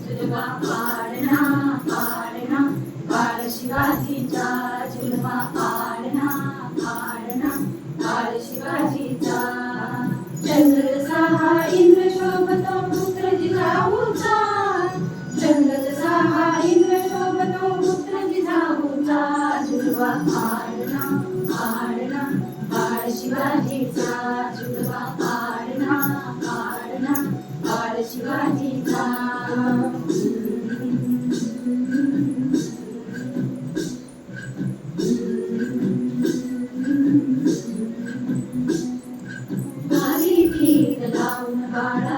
जुलवा आडना आडना बाळ शिवाजीचा जुलवा आडना आडना बाळ शिवाजीचा चंद्र जसा हा इंद्र शोभतो पुत्र जिजाऊचा चंद्र जसा हा इंद्र शोभतो पुत्र जिजाऊचा जुलवा आडना आडना बाळ शिवाजीचा जुलवा आडना आडना बाळ शिवाजीचा भारी भीत लावून बाळा